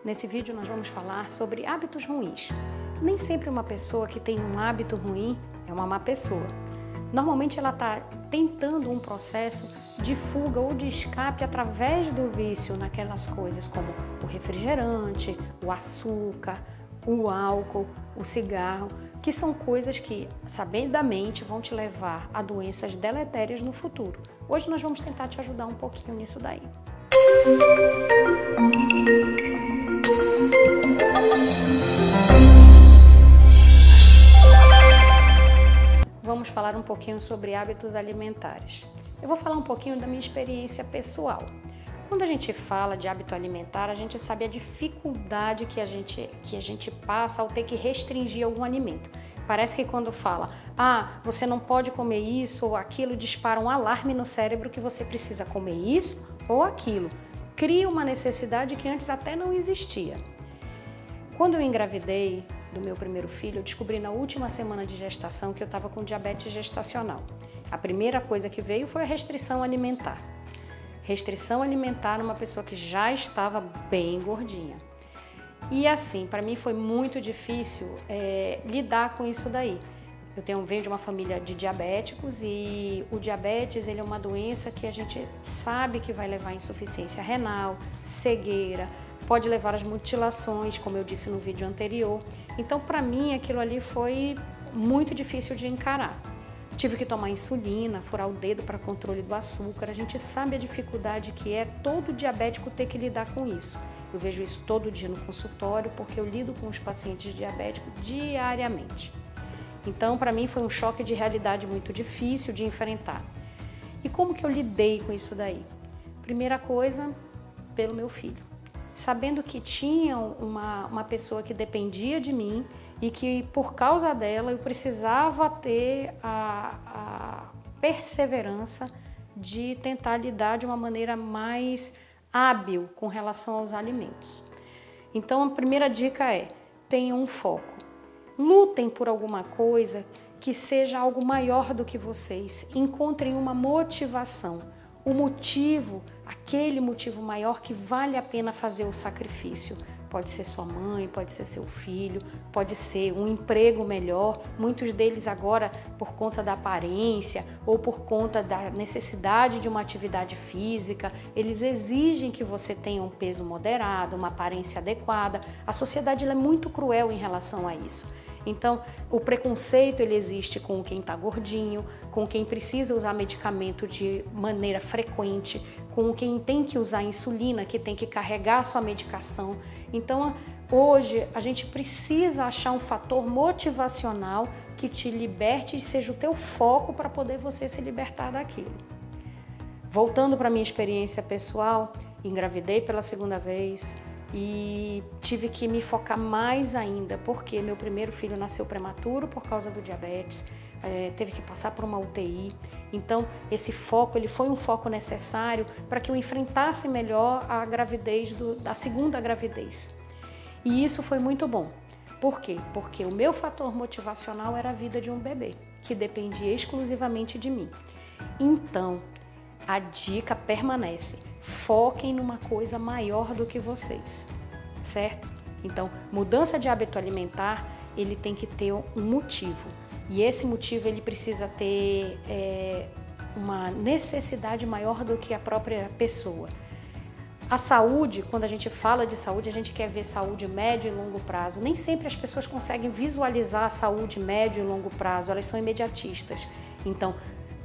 Nesse vídeo nós vamos falar sobre hábitos ruins. Nem sempre uma pessoa que tem um hábito ruim é uma má pessoa. Normalmente ela está tentando um processo de fuga ou de escape através do vício naquelas coisas como o refrigerante, o açúcar, o álcool, o cigarro, que são coisas que, sabidamente, vão te levar a doenças deletérias no futuro. Hoje nós vamos tentar te ajudar um pouquinho nisso daí. Vamos falar um pouquinho sobre hábitos alimentares. Eu vou falar um pouquinho da minha experiência pessoal. Quando a gente fala de hábito alimentar, a gente sabe a dificuldade que a gente passa ao ter que restringir algum alimento. Parece que quando fala, você não pode comer isso ou aquilo, dispara um alarme no cérebro que você precisa comer isso ou aquilo. Cria uma necessidade que antes até não existia. Quando eu engravidei do meu primeiro filho, eu descobri na última semana de gestação que eu estava com diabetes gestacional. A primeira coisa que veio foi a restrição alimentar. Restrição alimentar numa pessoa que já estava bem gordinha. E assim, para mim foi muito difícil lidar com isso daí. Venho de uma família de diabéticos e o diabetes ele é uma doença que a gente sabe que vai levar a insuficiência renal, cegueira, pode levar às mutilações, como eu disse no vídeo anterior. Então, para mim, aquilo ali foi muito difícil de encarar. Tive que tomar insulina, furar o dedo para controle do açúcar. A gente sabe a dificuldade que é todo diabético ter que lidar com isso. Eu vejo isso todo dia no consultório, porque eu lido com os pacientes diabéticos diariamente. Então, para mim, foi um choque de realidade muito difícil de enfrentar. E como que eu lidei com isso daí? Primeira coisa, pelo meu filho. Sabendo que tinha uma pessoa que dependia de mim e que, por causa dela, eu precisava ter a perseverança de tentar lidar de uma maneira mais hábil com relação aos alimentos. Então, a primeira dica é: tenham um foco. Lutem por alguma coisa que seja algo maior do que vocês. Encontrem uma motivação, o motivo, aquele motivo maior que vale a pena fazer o sacrifício. Pode ser sua mãe, pode ser seu filho, pode ser um emprego melhor. Muitos deles agora, por conta da aparência ou por conta da necessidade de uma atividade física, eles exigem que você tenha um peso moderado, uma aparência adequada. A sociedade ela é muito cruel em relação a isso. Então, o preconceito ele existe com quem está gordinho, com quem precisa usar medicamento de maneira frequente, com quem tem que usar insulina, que tem que carregar sua medicação. Então, hoje, a gente precisa achar um fator motivacional que te liberte e seja o teu foco para poder você se libertar daquilo. Voltando para a minha experiência pessoal, engravidei pela segunda vez, e tive que me focar mais ainda, porque meu primeiro filho nasceu prematuro por causa do diabetes, teve que passar por uma UTI. Então, esse foco ele foi um foco necessário para que eu enfrentasse melhor a gravidez da segunda gravidez. E isso foi muito bom. Por quê? Porque o meu fator motivacional era a vida de um bebê, que dependia exclusivamente de mim. Então, a dica permanece. Foquem numa coisa maior do que vocês, certo? Então, mudança de hábito alimentar, ele tem que ter um motivo. E esse motivo, ele precisa ter uma necessidade maior do que a própria pessoa. A saúde, quando a gente fala de saúde, a gente quer ver saúde médio e longo prazo. Nem sempre as pessoas conseguem visualizar a saúde médio e longo prazo, elas são imediatistas. Então,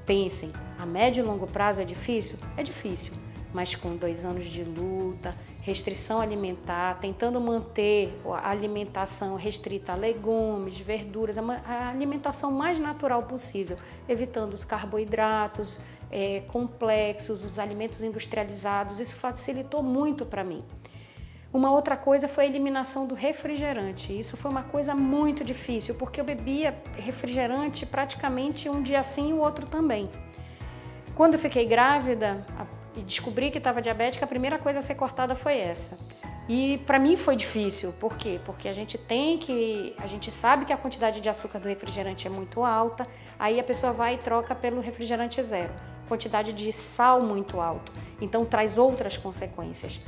pensem, a médio e longo prazo é difícil? É difícil. Mas com 2 anos de luta, restrição alimentar, tentando manter a alimentação restrita a legumes, verduras, a alimentação mais natural possível, evitando os carboidratos complexos, os alimentos industrializados, isso facilitou muito para mim. Uma outra coisa foi a eliminação do refrigerante. Isso foi uma coisa muito difícil, porque eu bebia refrigerante praticamente um dia sim e o outro também. Quando eu fiquei grávida e descobri que estava diabética, a primeira coisa a ser cortada foi essa. E para mim foi difícil. Por quê? Porque a gente sabe que a quantidade de açúcar do refrigerante é muito alta, aí a pessoa vai e troca pelo refrigerante zero. Quantidade de sal muito alto. Então traz outras consequências.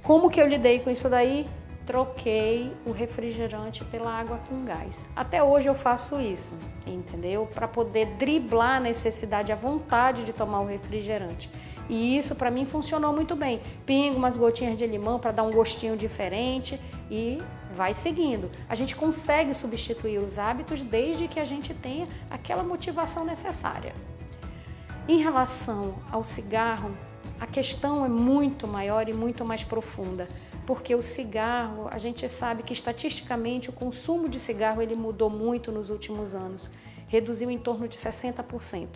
Como que eu lidei com isso daí? troquei o refrigerante pela água com gás. Até hoje eu faço isso, entendeu? Para poder driblar a necessidade, a vontade de tomar o refrigerante. E isso para mim funcionou muito bem. Pingo umas gotinhas de limão para dar um gostinho diferente e vai seguindo. A gente consegue substituir os hábitos desde que a gente tenha aquela motivação necessária. Em relação ao cigarro, a questão é muito maior e muito mais profunda, porque o cigarro, a gente sabe que estatisticamente o consumo de cigarro ele mudou muito nos últimos anos, reduziu em torno de 60%,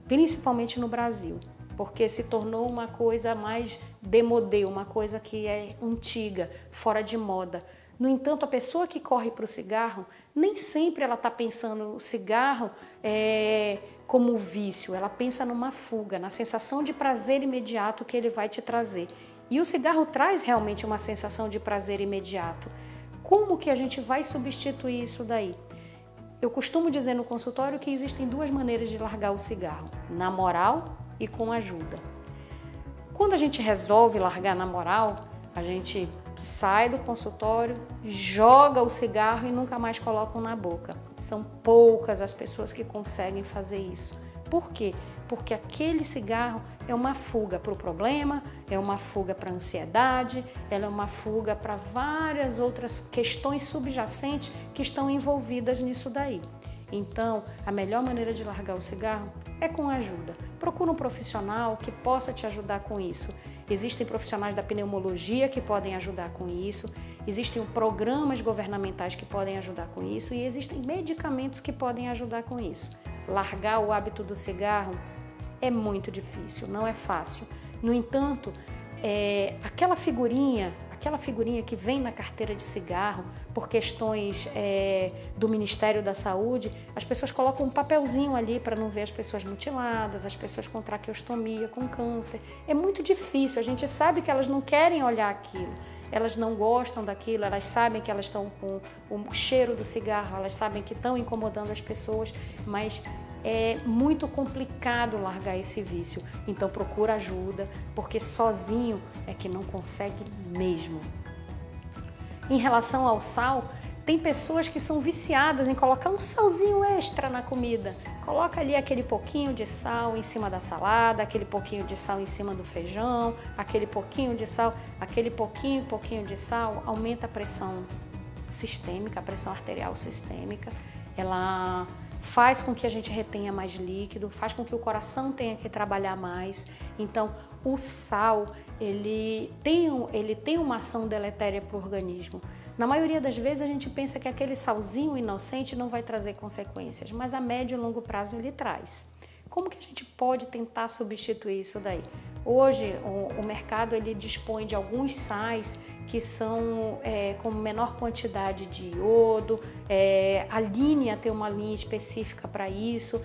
principalmente no Brasil, porque se tornou uma coisa mais démodé, uma coisa que é antiga, fora de moda. No entanto, a pessoa que corre para o cigarro, nem sempre ela está pensando no cigarro como vício, ela pensa numa fuga, na sensação de prazer imediato que ele vai te trazer. E o cigarro traz realmente uma sensação de prazer imediato. Como que a gente vai substituir isso daí? Eu costumo dizer no consultório que existem duas maneiras de largar o cigarro, na moral e com ajuda. Quando a gente resolve largar na moral, a gente sai do consultório, joga o cigarro e nunca mais colocam na boca. São poucas as pessoas que conseguem fazer isso. Por quê? Porque aquele cigarro é uma fuga para o problema, é uma fuga para a ansiedade, ela é uma fuga para várias outras questões subjacentes que estão envolvidas nisso daí. Então, a melhor maneira de largar o cigarro é com ajuda. Procura um profissional que possa te ajudar com isso. Existem profissionais da pneumologia que podem ajudar com isso, existem programas governamentais que podem ajudar com isso e existem medicamentos que podem ajudar com isso. Largar o hábito do cigarro é muito difícil, não é fácil. No entanto, aquela figurinha que vem na carteira de cigarro por questões do Ministério da Saúde, as pessoas colocam um papelzinho ali para não ver as pessoas mutiladas, as pessoas com traqueostomia, com câncer. É muito difícil, a gente sabe que elas não querem olhar aquilo, elas não gostam daquilo, elas sabem que elas estão com o cheiro do cigarro, elas sabem que estão incomodando as pessoas, mas é muito complicado largar esse vício. Então procura ajuda, porque sozinho é que não consegue mesmo. Em relação ao sal, tem pessoas que são viciadas em colocar um salzinho extra na comida. Coloca ali aquele pouquinho de sal em cima da salada, aquele pouquinho de sal em cima do feijão, aquele pouquinho de sal, aquele pouquinho de sal aumenta a pressão sistêmica, a pressão arterial sistêmica. Ela faz com que a gente retenha mais líquido, faz com que o coração tenha que trabalhar mais. Então, o sal, ele tem uma ação deletéria para o organismo. Na maioria das vezes, a gente pensa que aquele salzinho inocente não vai trazer consequências, mas a médio e longo prazo ele traz. Como que a gente pode tentar substituir isso daí? Hoje, o mercado ele dispõe de alguns sais que são com menor quantidade de iodo, a linha tem uma linha específica para isso,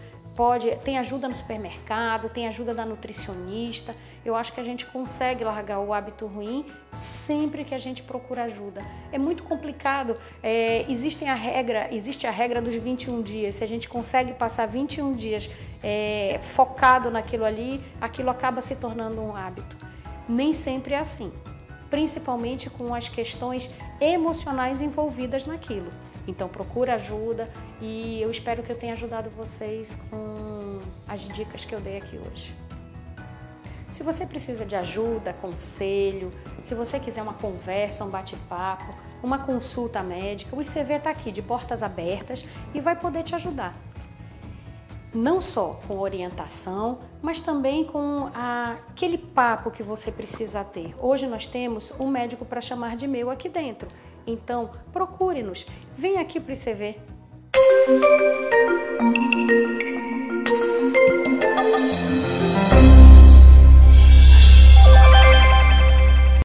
tem ajuda no supermercado, tem ajuda da nutricionista. Eu acho que a gente consegue largar o hábito ruim sempre que a gente procura ajuda. É muito complicado, existe a regra dos 21 dias, se a gente consegue passar 21 dias focado naquilo ali, aquilo acaba se tornando um hábito. Nem sempre é assim, principalmente com as questões emocionais envolvidas naquilo. Então procura ajuda e eu espero que eu tenha ajudado vocês com as dicas que eu dei aqui hoje. Se você precisa de ajuda, conselho, se você quiser uma conversa, um bate-papo, uma consulta médica, o ICV está aqui de portas abertas e vai poder te ajudar. Não só com orientação, mas também com aquele papo que você precisa ter. Hoje nós temos um médico para chamar de meu aqui dentro. Então, procure-nos. Vem aqui para o ICV.